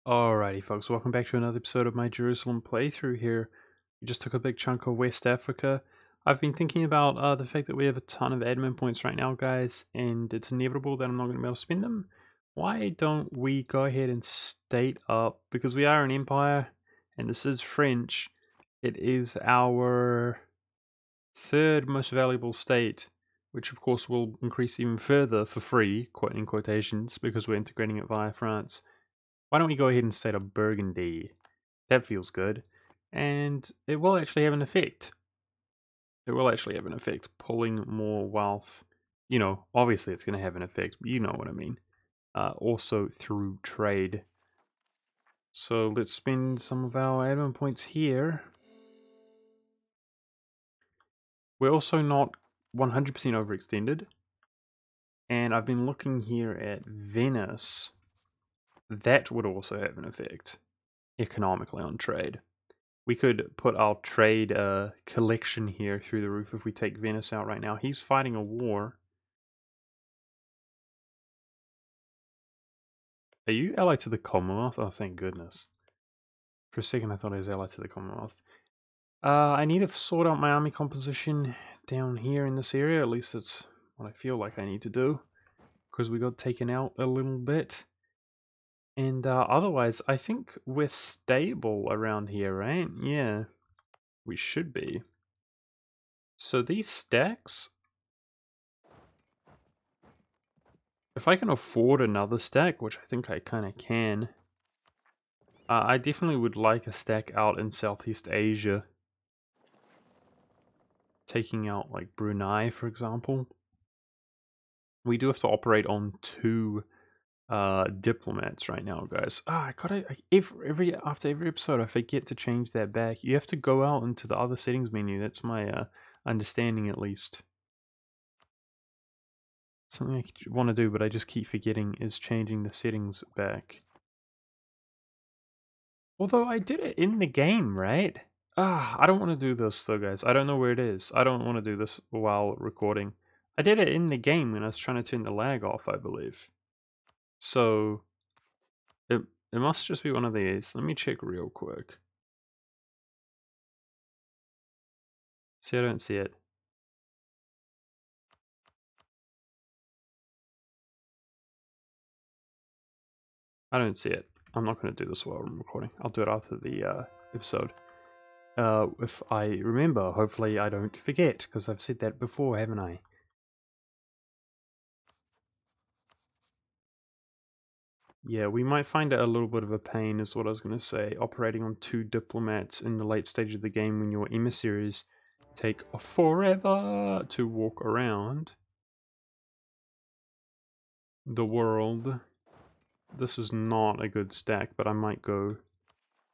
Alrighty folks, welcome back to another episode of my Jerusalem playthrough here. We just took a big chunk of West Africa. I've been thinking about the fact that we have a ton of admin points right now, guys, and it's inevitable that I'm not going to be able to spend them. Why don't we go ahead and state up, because we are an empire, and this is French, it is our third most valuable state, which of course will increase even further for free, quote in quotations, because we're integrating it via France. Why don't we go ahead and state a Burgundy? That feels good. And it will actually have an effect. It will actually have an effect, pulling more wealth. You know, obviously it's going to have an effect, but you know what I mean. Also through trade. So let's spend some of our admin points here. We're also not 100% overextended. And I've been looking here at Venice. That would also have an effect economically on trade. We could put our trade collection here through the roof if we take Venice out right now. He's fighting a war. Are you allied to the Commonwealth? Oh, thank goodness. For a second, I thought I was allied to the Commonwealth. I need to sort out my army composition down here in this area. At least it's what I feel like I need to do. Because we got taken out a little bit. And otherwise, I think we're stable around here, right? Yeah, we should be. So these stacks, if I can afford another stack, which I think I kind of can, I definitely would like a stack out in Southeast Asia. Taking out like Brunei, for example. We do have to operate on two diplomats right now, guys. I gotta after every episode I forget to change that back. You have to go out into the other settings menu. That's my understanding, at least. Something I want to do, but I just keep forgetting, is changing the settings back. Although I did it in the game, right? I don't want to do this though, guys. I don't know where it is. I don't want to do this while recording. I did it in the game when I was trying to turn the lag off, I believe. So, it, it must just be one of these. Let me check real quick. See, I don't see it. I don't see it. I'm not going to do this while I'm recording. I'll do it after the episode. If I remember, hopefully I don't forget, because I've said that before, haven't I? Yeah, we might find it a little bit of a pain, is what I was going to say. Operating on two diplomats in the late stage of the game when your emissaries take forever to walk around the world. This is not a good stack, but I might go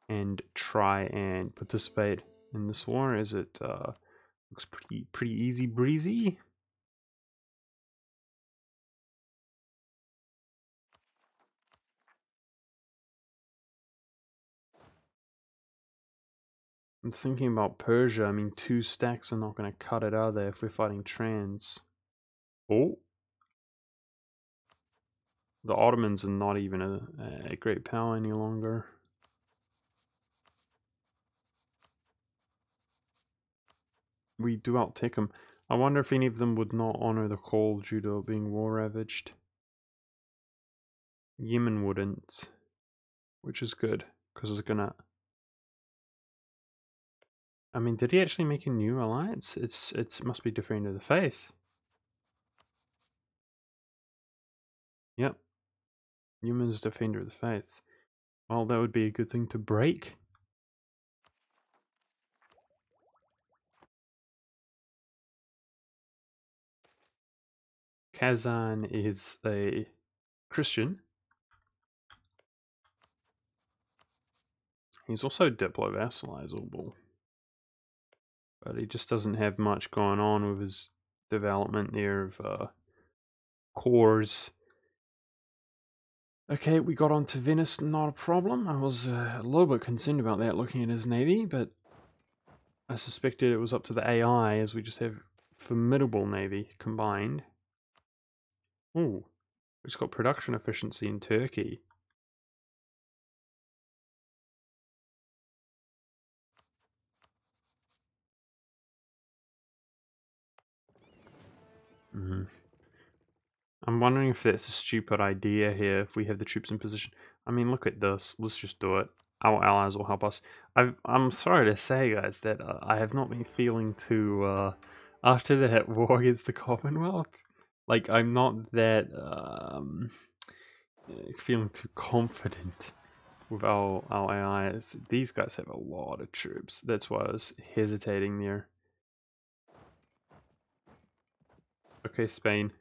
and try and participate in this war, as it looks pretty easy breezy. I'm thinking about Persia. I mean, two stacks are not going to cut it, are they, if we're fighting trans? Oh. The Ottomans are not even a great power any longer. We do outtake them. I wonder if any of them would not honor the call due to it being war-ravaged. Yemen wouldn't, which is good, because it's gonna... I mean, did he actually make a new alliance? It must be Defender of the Faith. Yep. Yemen's Defender of the Faith. Well, that would be a good thing to break. Kazan is a Christian. He's also diplo-vassalizable. But he just doesn't have much going on with his development there of cores. Okay, we got onto Venice, not a problem. I was a little bit concerned about that looking at his navy, but I suspected it was up to the AI, as we just have formidable navy combined. Ooh, it's got production efficiency in Turkey. Mhm. I'm wondering if that's a stupid idea here, if we have the troops in position. I mean, look at this. Let's just do it. Our allies will help us. I'm sorry to say, guys, that I have not been feeling too, after that war against the Commonwealth, like, I'm not that, feeling too confident with our allies. These guys have a lot of troops. That's why I was hesitating there. Okay, Spain.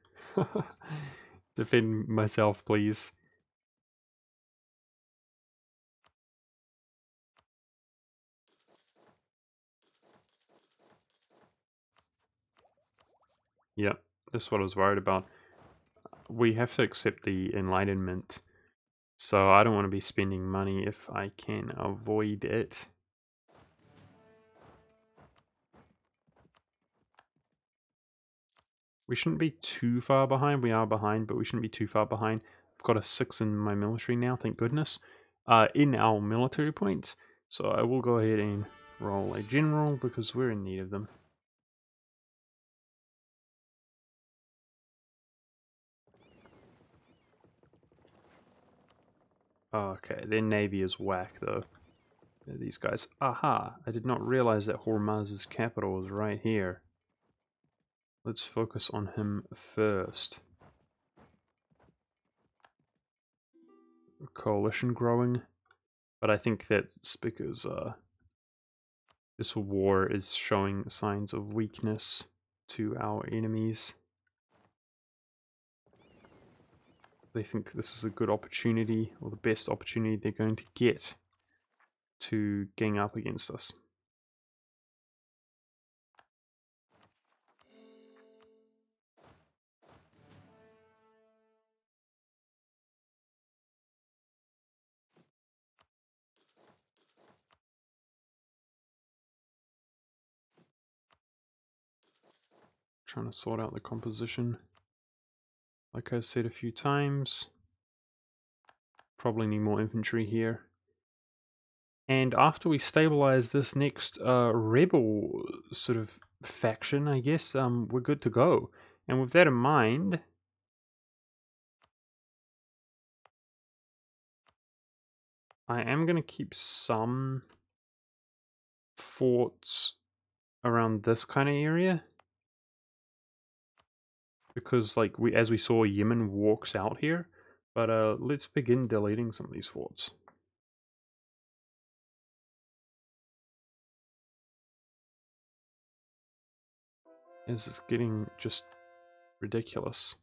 Defend myself, please. Yep, that's what I was worried about. We have to accept the Enlightenment, so I don't want to be spending money if I can avoid it. We shouldn't be too far behind. We are behind, but we shouldn't be too far behind. I've got a 6 in my military now, thank goodness. In our military points. So I will go ahead and roll a general because we're in need of them. Okay, their navy is whack though. These guys. Aha! I did not realize that Hormuz's capital was right here. Let's focus on him first. Coalition growing, but I think that's because this war is showing signs of weakness to our enemies. They think this is a good opportunity, or the best opportunity they're going to get to gang up against us. Trying to sort out the composition. Like I said a few times, probably need more infantry here. And after we stabilize this next rebel sort of faction, I guess we're good to go. And with that in mind, I am going to keep some forts around this kind of area. Because like as we saw, Yemen walks out here. But let's begin deleting some of these forts. This is getting just ridiculous.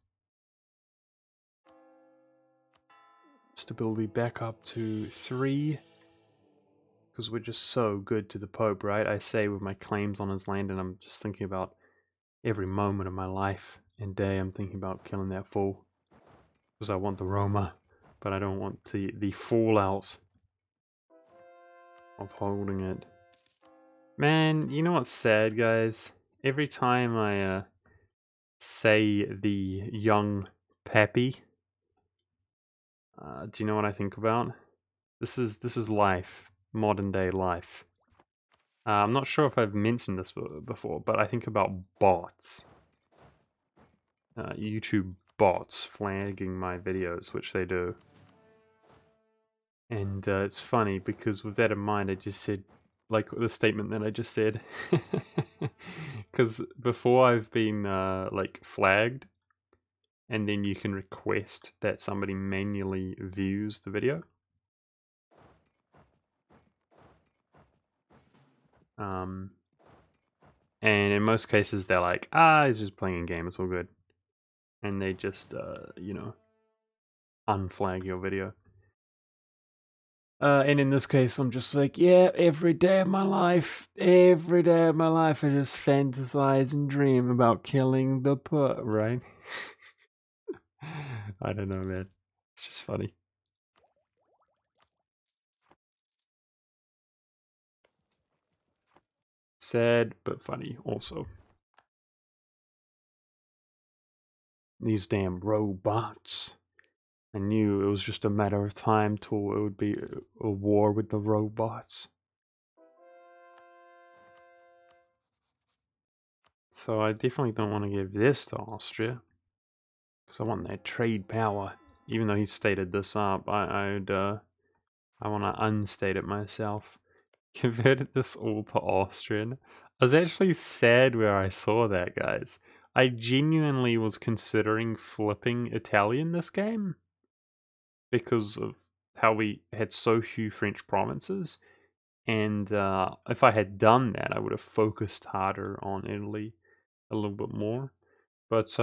Stability back up to 3. Because we're just so good to the Pope, right? I say with my claims on his land, and I'm just thinking about every moment of my life and day, I'm thinking about killing that fool. Because I want the Roma, but I don't want the fallout of holding it. Man, you know what's sad, guys? Every time I say the young Pappy, do you know what I think about? This is life, modern day life. I'm not sure if I've mentioned this before, but I think about bots. YouTube bots flagging my videos, which they do. And it's funny because with that in mind, I just said, like the statement that I just said. Because before I've been like flagged, and then you can request that somebody manually views the video. And in most cases, they're like, he's just playing a game, it's all good. And they just, you know, unflag your video. And in this case, I'm just like, yeah, every day of my life, I just fantasize and dream about killing the put, right? I don't know, man. It's just funny. Sad, but funny also. These damn robots. I knew it was just a matter of time till it would be a war with the robots. So I definitely don't want to give this to Austria, because I want that trade power. Even though he stated this up, I want to unstate it myself. Converted this all to Austrian. I was actually sad where I saw that, guys. I genuinely was considering flipping Italian this game because of how we had so few French provinces. And if I had done that, I would have focused harder on Italy a little bit more. But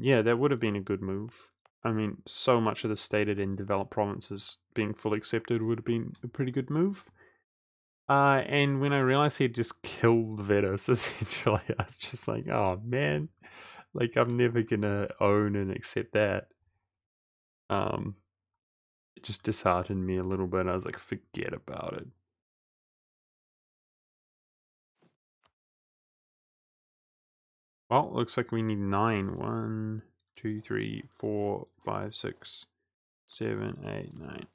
yeah, that would have been a good move. I mean, so much of the stated and developed provinces being fully accepted would have been a pretty good move. And when I realized he just killed Venice, essentially, I was just like, oh man, like I'm never gonna own and accept that. Um, it just disheartened me a little bit. I was like, forget about it. Well, looks like we need 9. 1, 2, 3, 4, 5, 6, 7, 8, 9.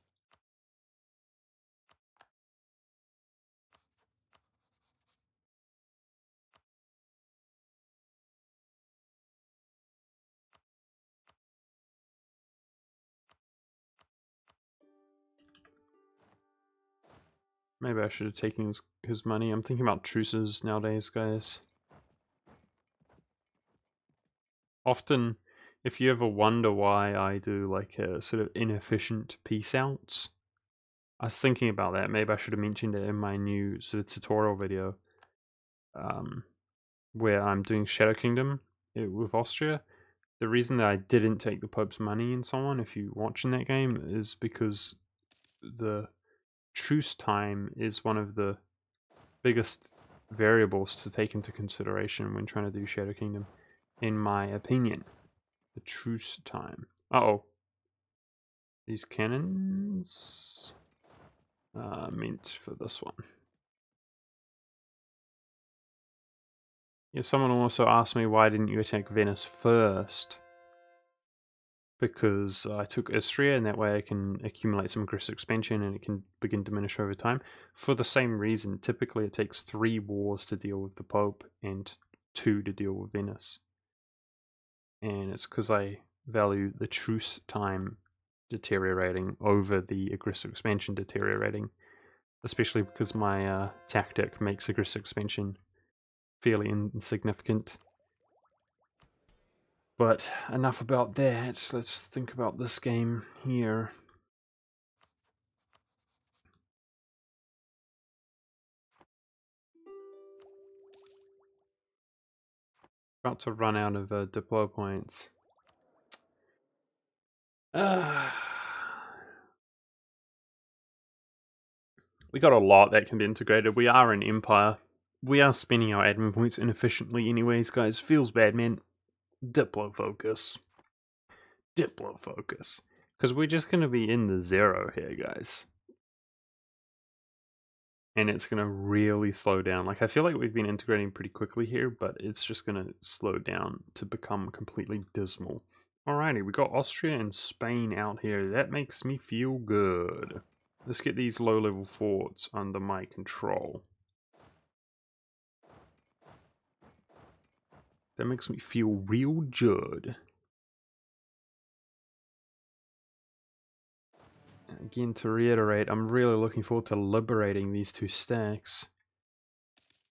Maybe I should have taken his money. I'm thinking about truces nowadays, guys. Often, if you ever wonder why I do like a sort of inefficient peace outs, I was thinking about that. Maybe I should have mentioned it in my new sort of tutorial video, um, where I'm doing Shadow Kingdom with Austria. The reason that I didn't take the Pope's money and so on, if you're watching that game, is because the truce time is one of the biggest variables to take into consideration when trying to do Shadow Kingdom, in my opinion. The truce time. Uh-oh. These cannons meant for this one. Yeah, someone also asked me why didn't you attack Venice first? Because I took Istria and that way I can accumulate some aggressive expansion and it can begin to diminish over time. For the same reason, typically it takes 3 wars to deal with the Pope and 2 to deal with Venice. And it's because I value the truce time deteriorating over the aggressive expansion deteriorating. Especially because my tactic makes aggressive expansion fairly insignificant. But enough about that. Let's think about this game here. About to run out of deploy points. We got a lot that can be integrated. We are an empire. We are spending our admin points inefficiently anyways, guys. Feels bad, man. Diplo focus. Diplo focus. Because we're just going to be in the 0 here, guys. And it's going to really slow down. Like, I feel like we've been integrating pretty quickly here, but it's just going to slow down to become completely dismal. Alrighty, we got Austria and Spain out here. That makes me feel good. Let's get these low-level forts under my control. That makes me feel real good. Again, to reiterate, I'm really looking forward to liberating these 2 stacks.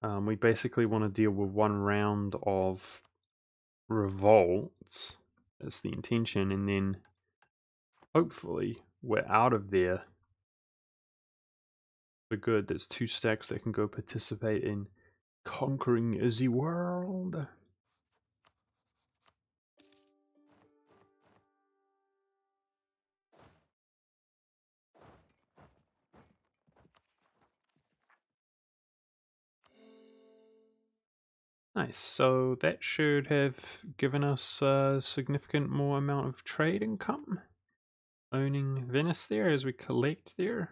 We basically want to deal with 1 round of revolts. That's the intention, and then hopefully we're out of there for good. There's 2 stacks that can go participate in conquering the world. Nice, so that should have given us a significant more amount of trade income. Owning Venice there as we collect there.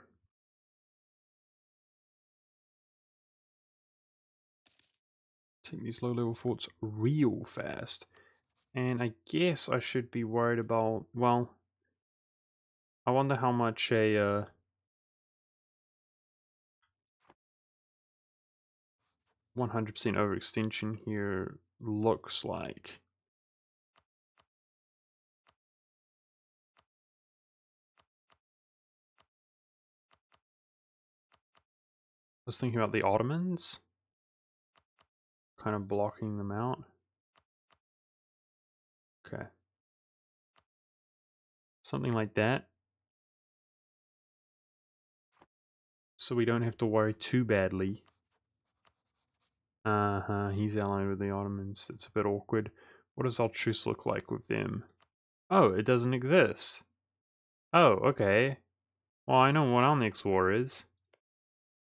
Take these low level forts real fast. And I guess I should be worried about, well, I wonder how much a 100% overextension here looks like. I was thinking about the Ottomans, kind of blocking them out. Okay. Something like that. So we don't have to worry too badly. He's allied with the Ottomans. It's a bit awkward. What does our truce look like with them? Oh, it doesn't exist. Oh, okay. Well, I know what our next war is.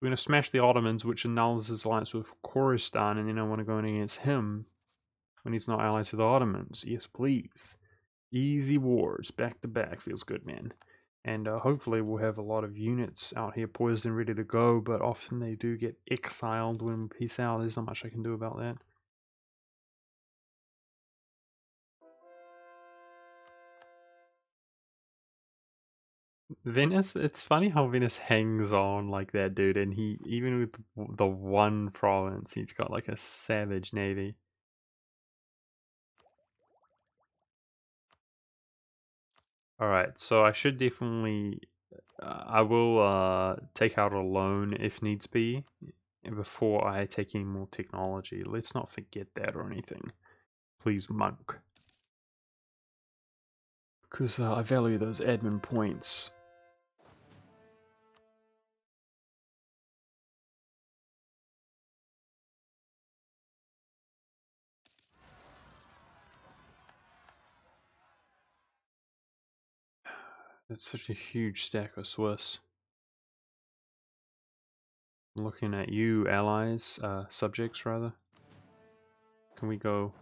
We're going to smash the Ottomans, which annuls his alliance with Khorasan, and then I want to go in against him when he's not allied to the Ottomans. Yes, please. Easy wars, back to back. Feels good, man. And hopefully we'll have a lot of units out here poised and ready to go, but often they do get exiled when we peace out. There's not much I can do about that. Venice, it's funny how Venice hangs on like that, dude, and he, even with the one province, he's got like a savage navy. Alright, so I should definitely, I will take out a loan if needs be, before I take any more technology. Let's not forget that or anything. Please, monk. Because I value those admin points. It's such a huge stack of Swiss. Looking at you, allies, subjects rather. Can we go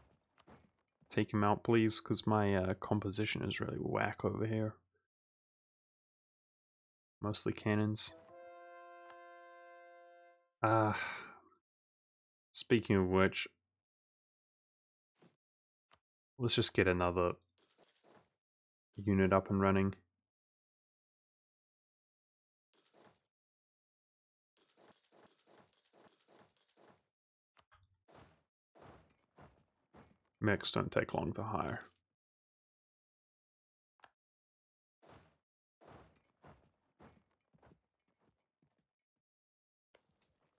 take him out, please? Because my composition is really whack over here. Mostly cannons. Speaking of which, let's just get another unit up and running. Mechs don't take long to hire.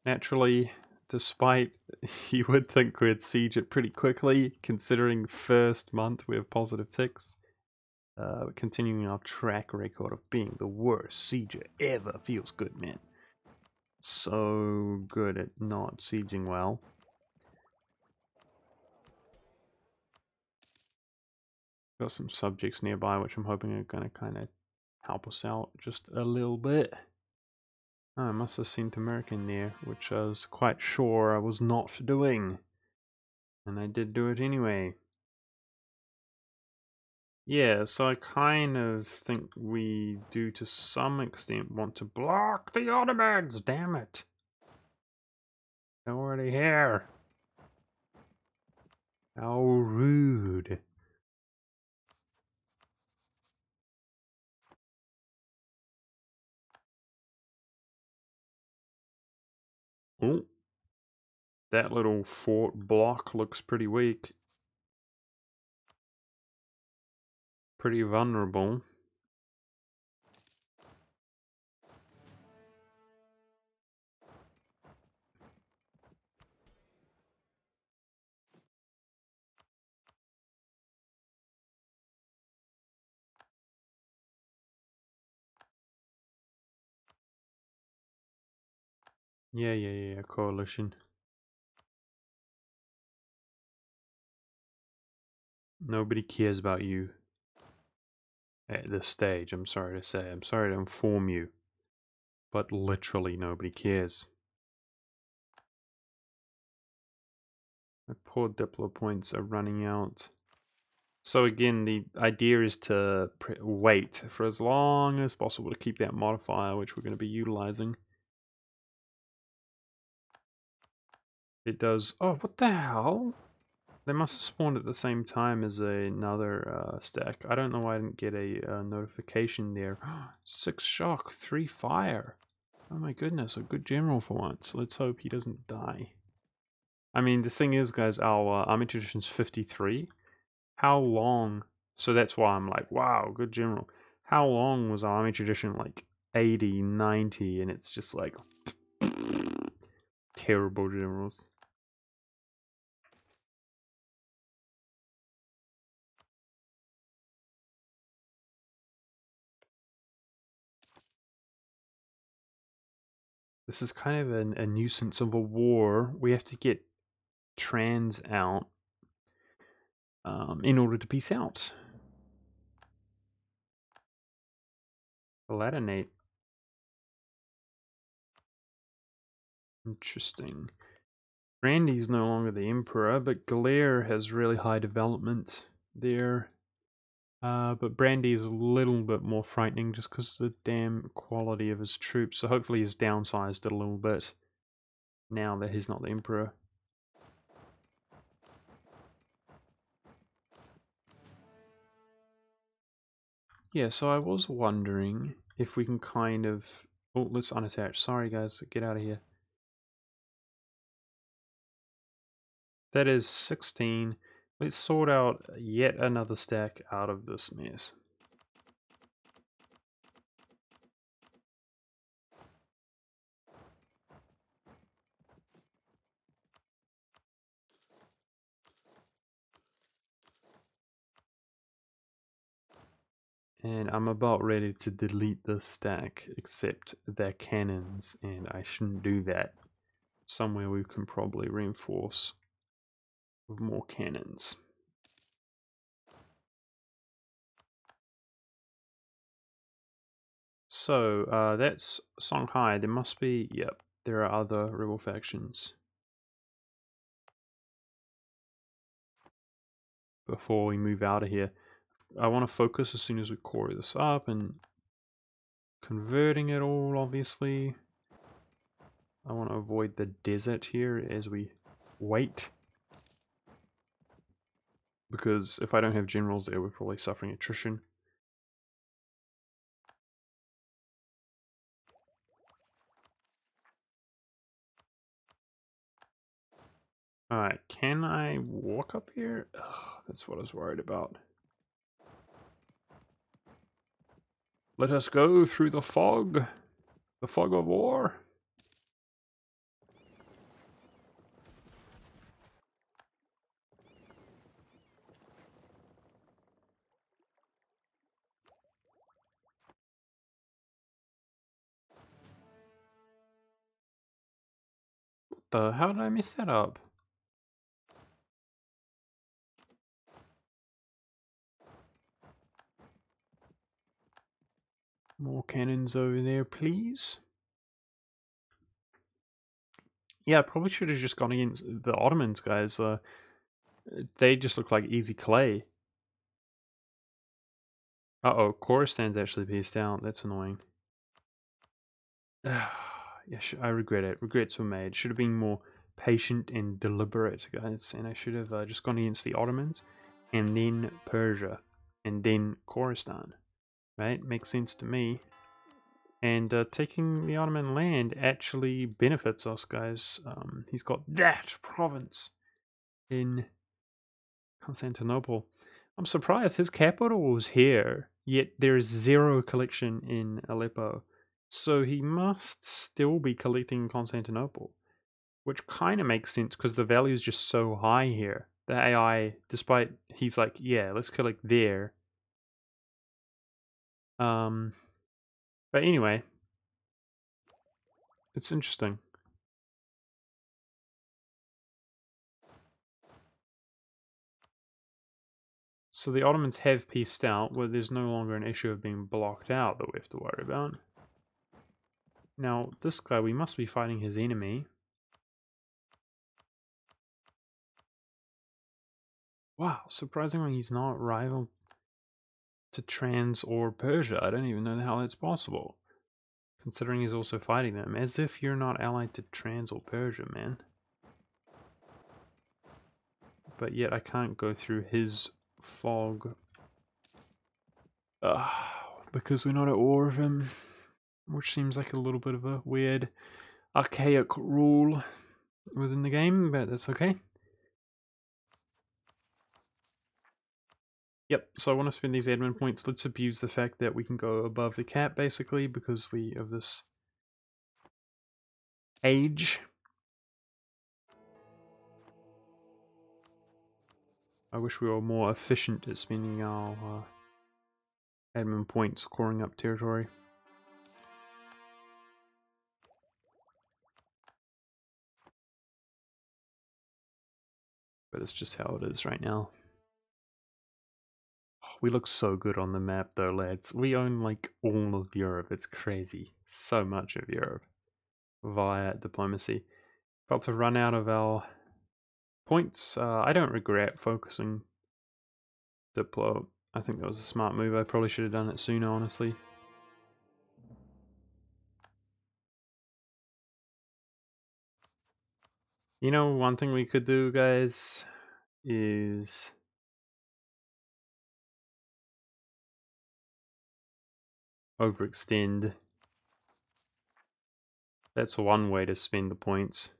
Naturally, despite you would think we'd siege it pretty quickly, considering first month we have positive ticks. Continuing our track record of being the worst sieger ever. Feels good, man. So good at not sieging well. Got some subjects nearby, which I'm hoping are going to kind of help us out just a little bit. Oh, I must have seen American there, which I was quite sure I was not doing. And I did do it anyway. Yeah, so I kind of think we do to some extent want to block the Ottomans, damn it. They're already here. How rude. Oh, that little fort block looks pretty weak. Pretty vulnerable. Yeah, coalition. Nobody cares about you at this stage, I'm sorry to say. I'm sorry to inform you. But literally nobody cares. My poor Diplo points are running out. So again, the idea is to wait for as long as possible to keep that modifier, which we're going to be utilizing. It does... Oh, what the hell? They must have spawned at the same time as another stack. I don't know why I didn't get a notification there. 6 shock, 3 fire. Oh my goodness, a good general for once. Let's hope he doesn't die. I mean, the thing is, guys, our army tradition's 53. How long? So that's why I'm like, wow, good general. How long was our army tradition? Like 80, 90, and it's just like terrible generals. This is kind of a nuisance of a war. We have to get trans out in order to peace out. Palatinate. Interesting. Randy's no longer the emperor, but Galere has really high development there. But Brandy is a little bit more frightening just because of the damn quality of his troops. So hopefully he's downsized it a little bit now that he's not the emperor. Yeah, so I was wondering if we can kind of... Oh, let's unattach. Sorry guys, get out of here. That is 16. Let's sort out yet another stack out of this mess. And I'm about ready to delete this stack, except their cannons, and I shouldn't do that. Somewhere we can probably reinforce with more cannons. So, that's Songhai. There must be, yep, there are other rebel factions. Before we move out of here, I want to focus as soon as we core this up and converting it all, obviously. I want to avoid the desert here as we wait. Because if I don't have generals there, we're probably suffering attrition. Alright, can I walk up here? Ugh, that's what I was worried about. Let us go through the fog of war. How did I mess that up? More cannons over there, please. Yeah, I probably should have just gone against the Ottomans, guys. They just look like easy clay. Uh-oh, Khoristan's actually pieced out. That's annoying. Yeah, I regret it. Regrets were made. Should have been more patient and deliberate, guys. And I should have just gone against the Ottomans, and then Persia, and then Khoristan. Right? Makes sense to me. And taking the Ottoman land actually benefits us, guys. He's got that province in Constantinople. I'm surprised his capital was here, yet there is zero collection in Aleppo. So he must still be collecting in Constantinople, which kind of makes sense because the value is just so high here. The AI, despite he's like, yeah, let's collect there. But anyway, it's interesting. So the Ottomans have pieced out, where there's no longer an issue of being blocked out that we have to worry about. Now, this guy, we must be fighting his enemy. Wow, surprisingly he's not rival to Trans or Persia. I don't even know how that's possible. Considering he's also fighting them. As if you're not allied to Trans or Persia, man. But yet I can't go through his fog. Because we're not at war with him. Which seems like a little bit of a weird, archaic rule. within the game, but that's okay. Yep, so I want to spend these admin points. Let's abuse the fact that we can go above the cap, basically, because we have this age. I wish we were more efficient at spending our admin points coring up territory. But it's just how it is right now. We look so good on the map though, lads. We own like all of Europe. It's crazy. So much of Europe via diplomacy. About to run out of our points. I don't regret focusing Diplo. I think that was a smart move. I probably should have done it sooner, honestly. You know, one thing we could do, guys, is overextend. That's one way to spend the points.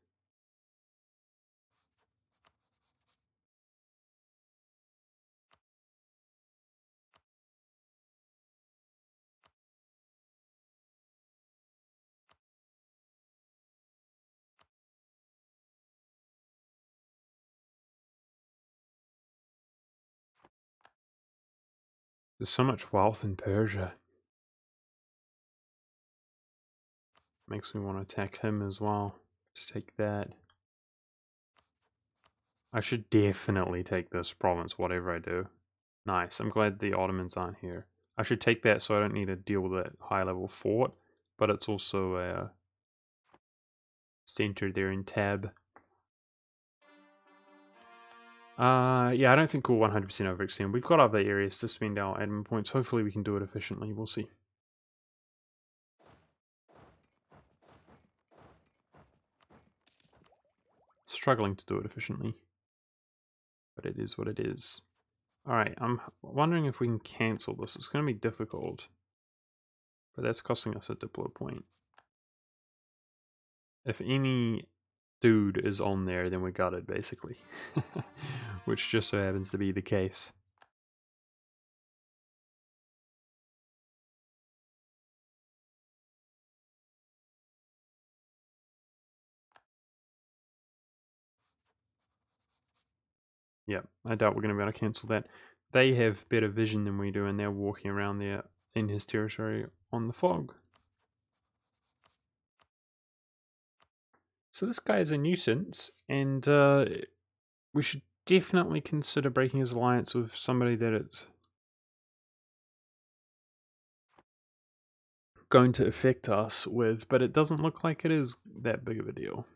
There's so much wealth in Persia. Makes me want to attack him as well. Just take that. I should definitely take this province, whatever I do. Nice. I'm glad the Ottomans aren't here. I should take that so I don't need to deal with that high-level fort, but it's also a center there in Tab. Yeah, I don't think we'll 100% overextend. We've got other areas to spend our admin points. Hopefully we can do it efficiently. We'll see. Struggling to do it efficiently, but it is what it is. Alright, I'm wondering if we can cancel this. It's going to be difficult, but that's costing us a Diplo point. If any dude is on there, then we got it, basically. Which just so happens to be the case. Yeah, I doubt we're going to be able to cancel that. They have better vision than we do, and they're walking around there in his territory on the fog. So this guy is a nuisance, and we should definitely consider breaking his alliance with somebody that it's going to affect us with, but it doesn't look like it is that big of a deal.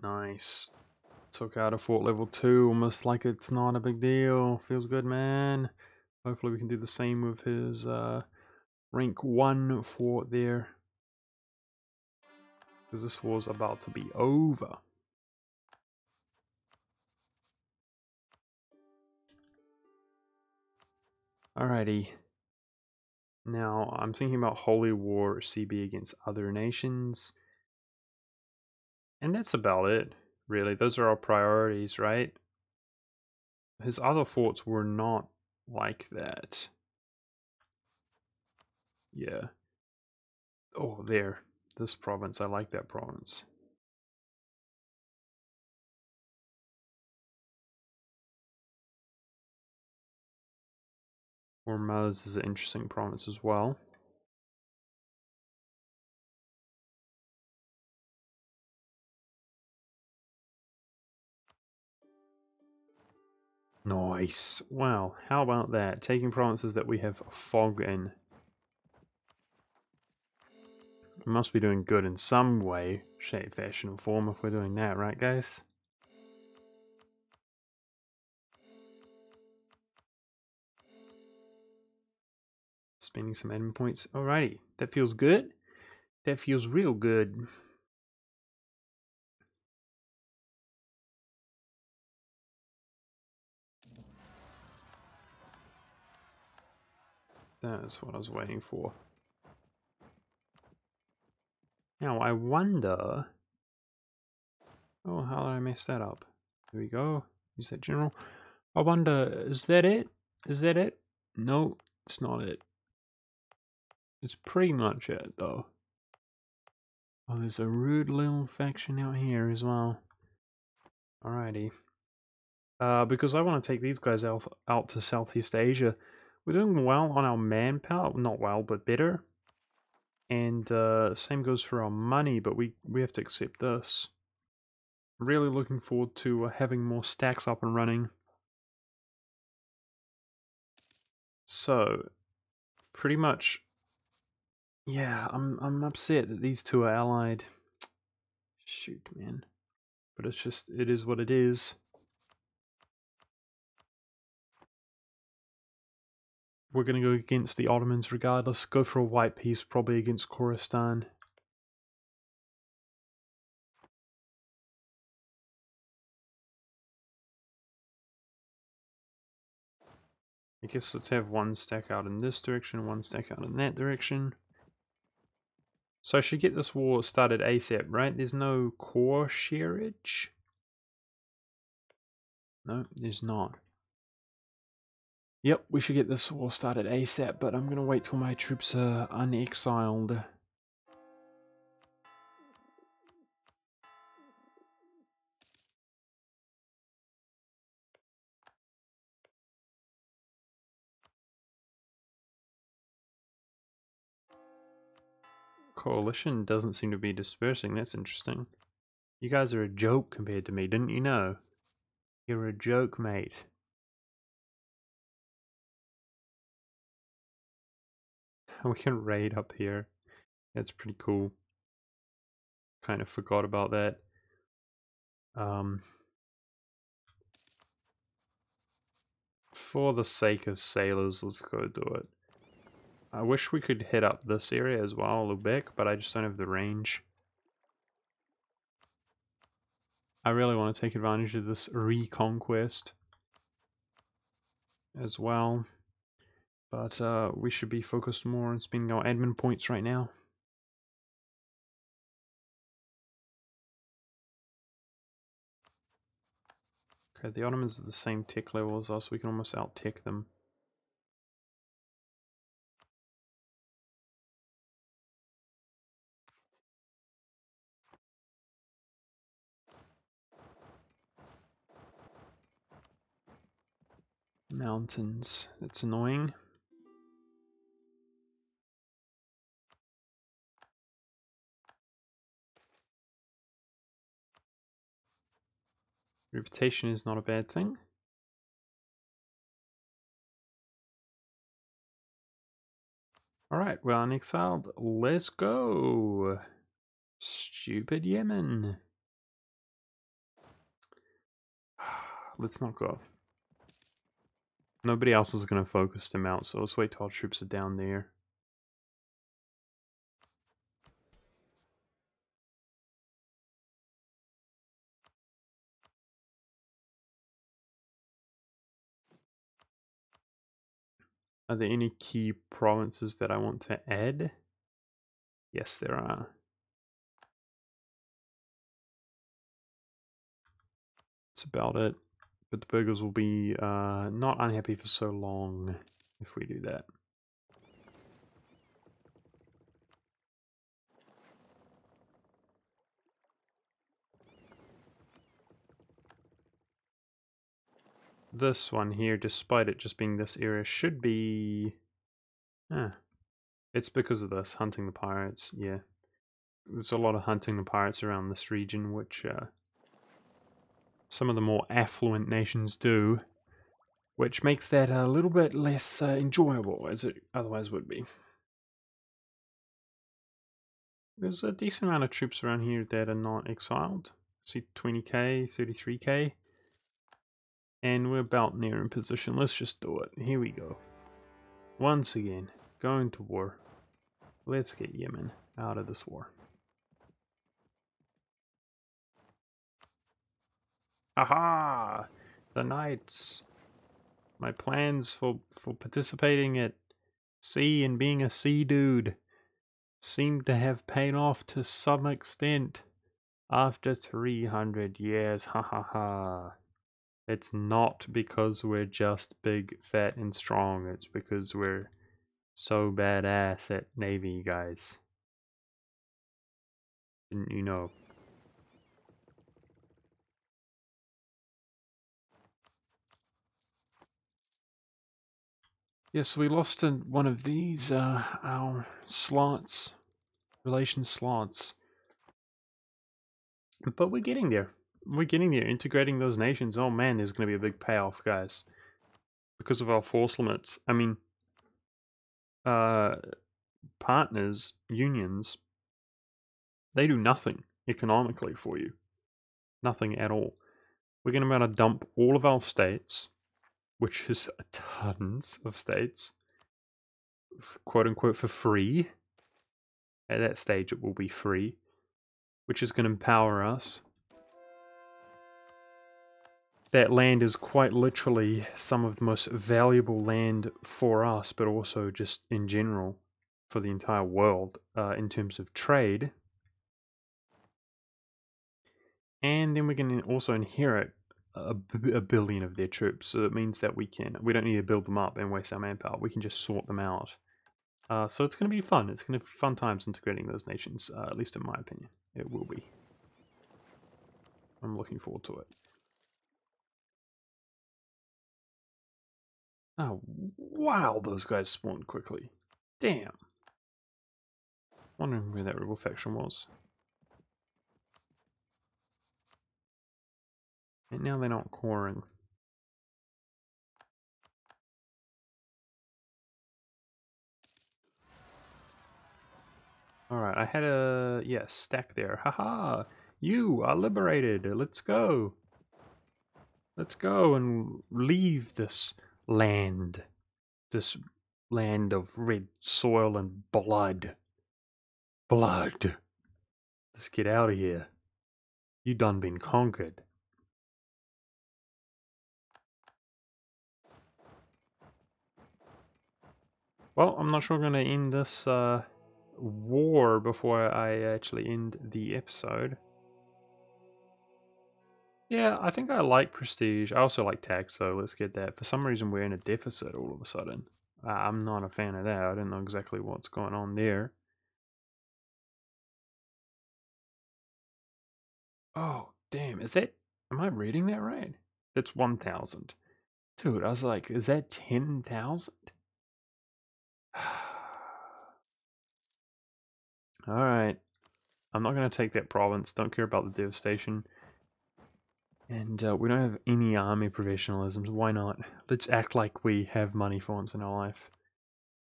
Nice. Took out a fort level 2, almost like it's not a big deal. Feels good, man. Hopefully we can do the same with his rank 1 fort there. Because this war's about to be over. Alrighty. Now, I'm thinking about Holy War CB against other nations. And that's about it, really. Those are our priorities, right? His other forts were not like that. Yeah. Oh, there. This province. I like that province. Hormuz is an interesting province as well. Nice. Wow, how about that? Taking provinces that we have fog in. We must be doing good in some way, shape, fashion, or form if we're doing that, right guys? Spending some admin points. Alrighty, that feels good. That feels real good. That's what I was waiting for. Now, I wonder... Oh, how did I mess that up? There we go. Use that general. I wonder, is that it? Is that it? No, it's not it. It's pretty much it, though. Oh, there's a rude little faction out here as well. Alrighty. Because I want to take these guys out to Southeast Asia. We're doing well on our manpower. Not well, but better. And same goes for our money, but we have to accept this. Really looking forward to having more stacks up and running. So, pretty much, yeah, I'm upset that these two are allied. Shoot, man. But it's just, it is what it is. We're going to go against the Ottomans regardless. Go for a white peace, probably against Khorasan. I guess let's have one stack out in this direction, one stack out in that direction. So I should get this war started ASAP, right? There's no core shareage? No, there's not. Yep, we should get this war started ASAP, but I'm going to wait till my troops are unexiled. Coalition doesn't seem to be dispersing, that's interesting. You guys are a joke compared to me, didn't you know? You're a joke, mate. We can raid up here. That's pretty cool. Kind of forgot about that. For the sake of sailors, let's go do it. I wish we could hit up this area as well, Lubeck, but I just don't have the range. I really want to take advantage of this reconquest as well. But we should be focused more on spending our admin points right now. Okay, the Ottomans are the same tech level as us, we can almost out-tech them. Mountains, that's annoying. Reputation is not a bad thing. Alright, we're unexiled. Let's go! Stupid Yemen. Let's not go. Nobody else is going to focus them out, so let's wait till our troops are down there. Are there any key provinces that I want to add? Yes, there are. That's about it. But the burgers will be not unhappy for so long if we do that. This one here, despite it just being this area, should be... It's because of this, hunting the pirates, yeah. There's a lot of hunting the pirates around this region, which some of the more affluent nations do, which makes that a little bit less enjoyable, as it otherwise would be. There's a decent amount of troops around here that are not exiled. See 20k, 33k. And we're about near in position. Let's just do it. Here we go. Once again, going to war. Let's get Yemen out of this war. Aha! The knights! My plans for participating at sea and being a sea dude seem to have paid off to some extent after 300 years. Ha ha ha. It's not because we're just big, fat, and strong. It's because we're so badass at Navy, guys. Didn't you know? Yes, we lost in one of these, our slots, relation slots. But we're getting there. We're getting there. Integrating those nations. Oh man, there's going to be a big payoff, guys. Because of our force limits. I mean, partners, unions, they do nothing economically for you. Nothing at all. We're going to be able to dump all of our states, which is tons of states, quote unquote, for free. At that stage, it will be free, which is going to empower us. That land is quite literally some of the most valuable land for us, but also just in general for the entire world in terms of trade. And then we're going to also inherit a billion of their troops, so it means that we don't need to build them up and waste our manpower. We can just sort them out. So it's going to be fun. It's going to be fun times integrating those nations, at least in my opinion. It will be. I'm looking forward to it. Oh, wow, those guys spawned quickly. Damn. Wondering where that rebel faction was. And now they're not coring. Alright, I had a stack there. Haha! You are liberated! Let's go! Let's go and leave this land. This land of red soil and blood. Blood! Let's get out of here. You done been conquered. Well, I'm not sure I'm going to end this war before I actually end the episode. Yeah, I think I like prestige. I also like tax, so let's get that. For some reason, we're in a deficit all of a sudden. I'm not a fan of that. I don't know exactly what's going on there. Oh, damn. Is that... Am I reading that right? It's 1,000. Dude, I was like, is that 10,000? Alright. I'm not going to take that province. Don't care about the devastation. And we don't have any army professionalisms. Why not? Let's act like we have money for once in our life.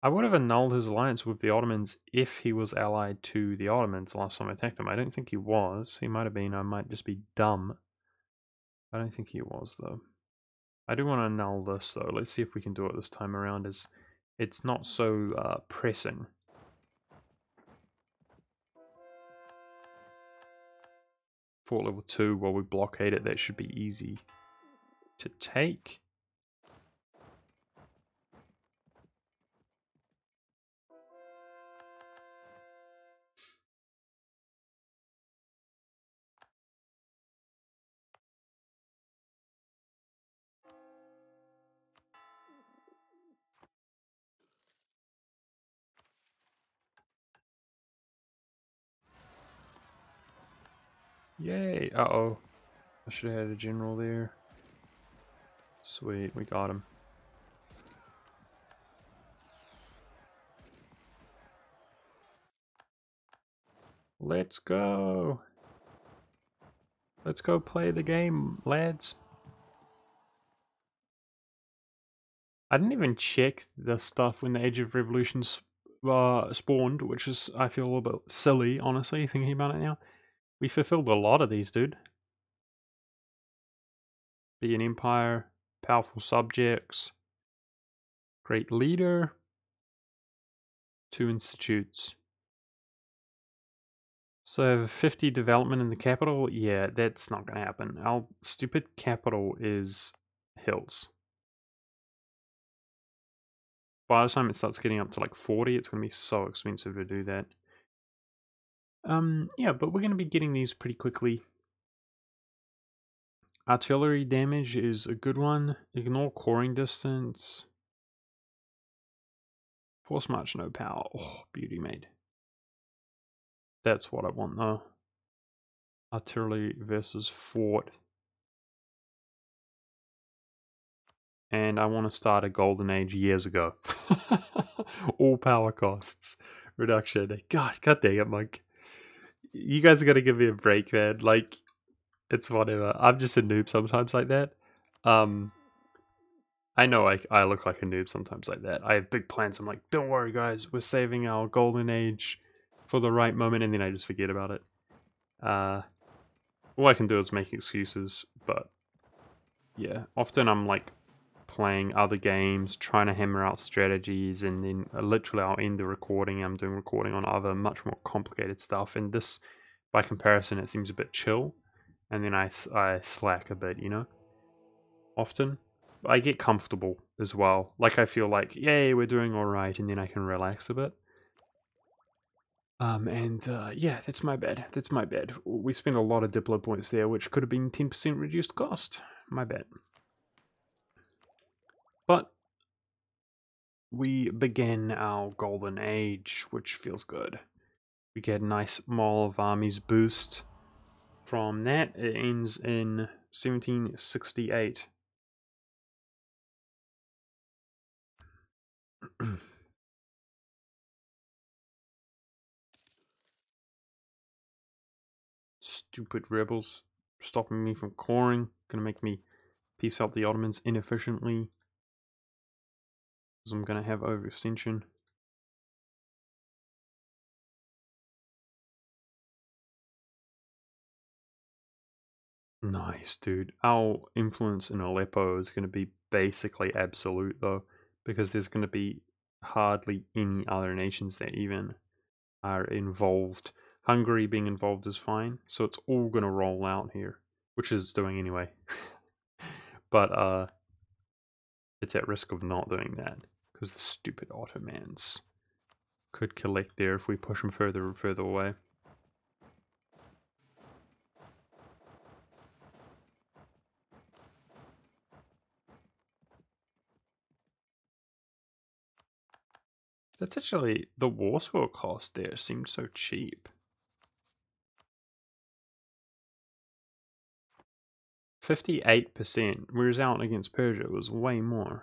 I would have annulled his alliance with the Ottomans if he was allied to the Ottomans last time I attacked him. I don't think he was. He might have been. I might just be dumb. I don't think he was, though. I do want to annul this, though. Let's see if we can do it this time around, as it's not so pressing. Fort level 2, while we blockade it, that should be easy to take. Yay! Uh-oh. I should have had a general there. Sweet, we got him. Let's go! Let's go play the game, lads. I didn't even check the stuff when the Age of Revolutions spawned, which is, I feel, a little bit silly, honestly, thinking about it now. We fulfilled a lot of these, dude. Be an empire, powerful subjects, great leader, 2 institutes. So 50 development in the capital? Yeah, that's not going to happen. Our stupid capital is hills. By the time it starts getting up to like 40, it's going to be so expensive to do that. Yeah, but we're going to be getting these pretty quickly. Artillery damage is a good one. Ignore coring distance. Force march, no power. Oh, beauty made. That's what I want though. Artillery versus fort. And I want to start a golden age years ago. All power costs. Reduction. God dang it, Monk. You guys are going to give me a break, man. Like, it's whatever. I'm just a noob sometimes like that. I know I look like a noob sometimes like that. I have big plans. I'm like, don't worry, guys. We're saving our golden age for the right moment, and then I just forget about it. All I can do is make excuses, but yeah, often I'm like playing other games, trying to hammer out strategies, and then literally I'll end the recording. I'm doing recording on other much more complicated stuff, and this, by comparison, it seems a bit chill, and then I slack a bit, you know, often. I get comfortable as well. Like I feel like, yay, we're doing all right, and then I can relax a bit. Yeah, that's my bad. That's my bad. We spent a lot of Diplo points there, which could have been 10% reduced cost. My bad. But we begin our golden age, which feels good. We get a nice Mall of Armies boost. From that, it ends in 1768. Stupid rebels stopping me from coring. Gonna make me piece out the Ottomans inefficiently. Because I'm gonna have overextension. Nice, dude. Our influence in Aleppo is going to be basically absolute, though, because there's going to be hardly any other nations that even are involved. Hungary being involved is fine, so it's all going to roll out here, which is doing anyway. But it's at risk of not doing that, because the stupid Ottomans could collect there if we push them further and further away. That's actually, the war score cost there seemed so cheap. 58%, whereas out against Persia was way more.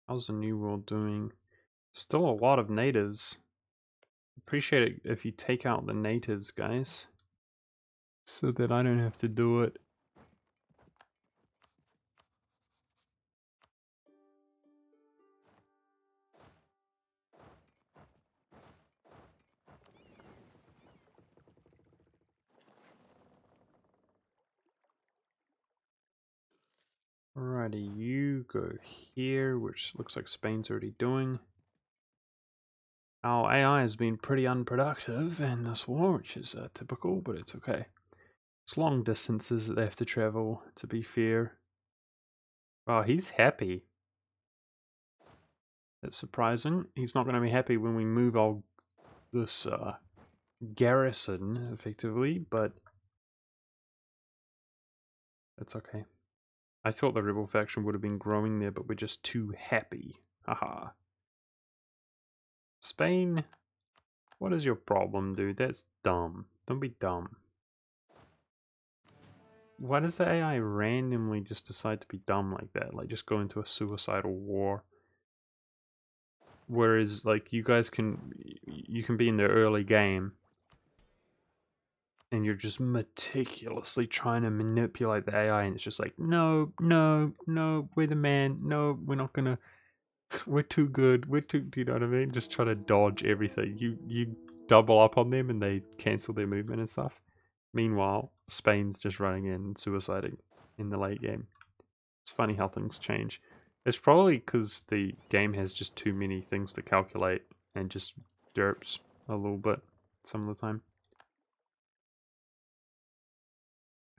How's the New World doing? Still a lot of natives. Appreciate it if you take out the natives, guys. So that I don't have to do it. Alrighty, you go here, which looks like Spain's already doing. Our AI has been pretty unproductive in this war, which is typical, but it's okay. It's long distances that they have to travel, to be fair. Oh, he's happy. That's surprising. He's not going to be happy when we move all this garrison, effectively, but that's okay. I thought the rebel faction would have been growing there, but we're just too happy. Haha. Spain, what is your problem, dude? That's dumb. Don't be dumb. Why does the AI randomly just decide to be dumb like that? Like, just go into a suicidal war? Whereas, like, you guys you can be in the early game and you're just meticulously trying to manipulate the AI, and it's just like, no, no, no, we're the man. No, we're not gonna. We're too good. We're too. Do you know what I mean? Just try to dodge everything. You double up on them and they cancel their movement and stuff. Meanwhile, Spain's just running in and suiciding in the late game. It's funny how things change. It's probably because the game has just too many things to calculate and just derps a little bit some of the time.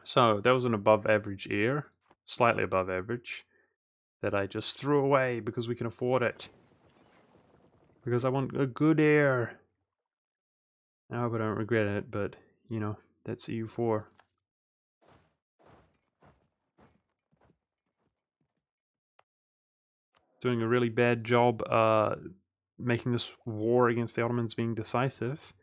So that was an above average heir, slightly above average, that I just threw away because we can afford it. Because I want a good heir. I hope I don't regret it, but, you know, that's EU4. Doing a really bad job making this war against the Ottomans being decisive.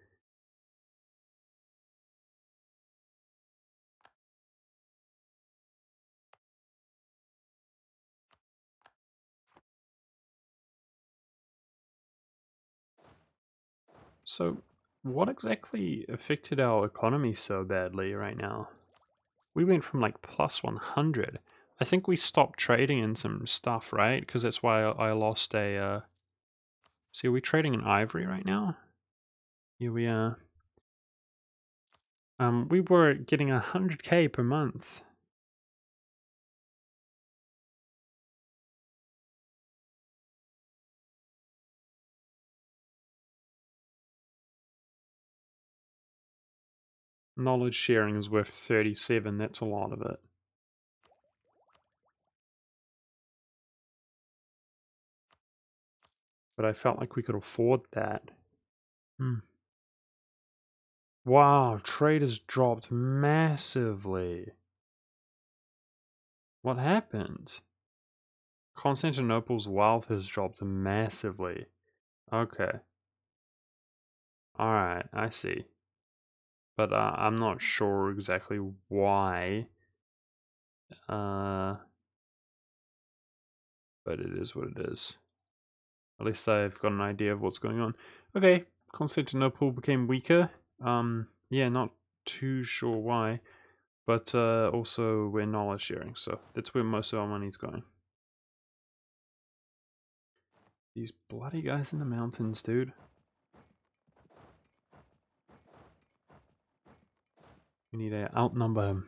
So, what exactly affected our economy so badly right now? We went from like plus 100. I think we stopped trading in some stuff, right? Because that's why I lost a... See, are we trading in ivory right now? Here we are. We were getting 100k per month. Knowledge sharing is worth 37, that's a lot of it. But I felt like we could afford that. Wow, trade has dropped massively. What happened? Constantinople's wealth has dropped massively. Okay. Alright, I see. But I'm not sure exactly why. But it is what it is. At least I've got an idea of what's going on. Okay, Constantinople became weaker. Yeah, not too sure why. But also we're knowledge sharing, so that's where most of our money's going. These bloody guys in the mountains, dude. We need to outnumber him.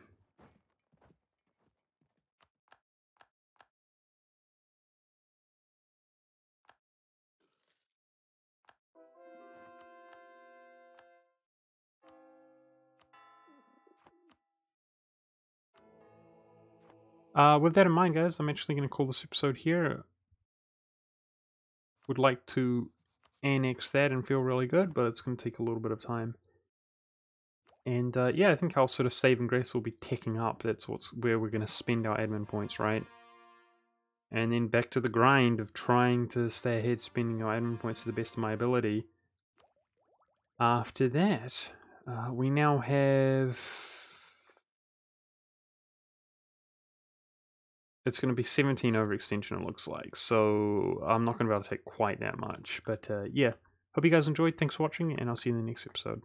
With that in mind, guys, I'm actually going to call this episode here. Would like to annex that and feel really good, but it's going to take a little bit of time. And yeah, I think our sort of saving grace will be ticking up. That's where we're going to spend our admin points, right? And then back to the grind of trying to stay ahead, spending our admin points to the best of my ability. After that, we now have... It's going to be 17 overextension, it looks like. So I'm not going to be able to take quite that much. But yeah, hope you guys enjoyed. Thanks for watching, and I'll see you in the next episode.